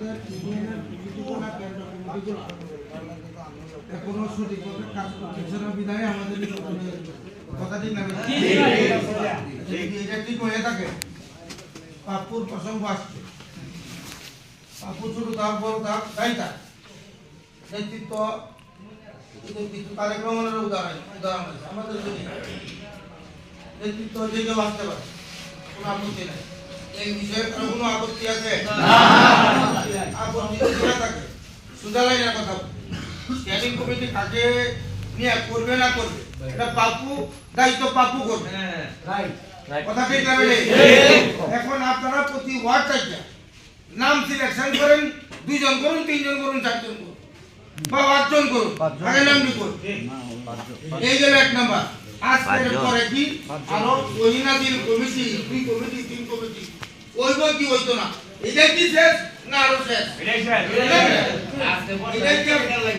আমাদের ইউনিয়নের প্রতিযোগিতা কেন্দ্র কমিটিগুলো এখনো সঠিকভাবে কাজ করতেছে না বিধায় আমাদের কথা ঠিক না এটা ঠিক হয়ে থাকে। পাপুর প্রসঙ্গ আসছে, পাপু ছোট তার বড় তার দায়িত্ব নেতৃত্ব তারেক রহমানের উদাহরণ আছে আমাদের যদি নেতৃত্ব যে কেউ আসতে পারে, কোনো আপত্তি নেই। এই বিষয়ে কোনো আপত্তি আছে? আপত্তি না থাকে সুজা লাইনের কথা স্ট্যান্ডিং কমিটি কাকে নিয়ে করবে না করবে এটা পাপু দায়িত্ব পাপু করবে। কথা ঠিক না? এখন আপনারা প্রতি ওয়ার্ড থেকে নাম সিলেকশন করেন, 2 জন করুন, 3 জন করুন, 4 জন করুন বা 8 জন করুন, আগে নাম লিখুন। এই গেল 1 নাম্বার। আজকের পরে কি আরো ওহিনাদিল কমিটি 2 কমিটি 3 কমিটি ওইব কি হইতো না? এটা কি শেষ না আরো শেষ? এটাই শেষ।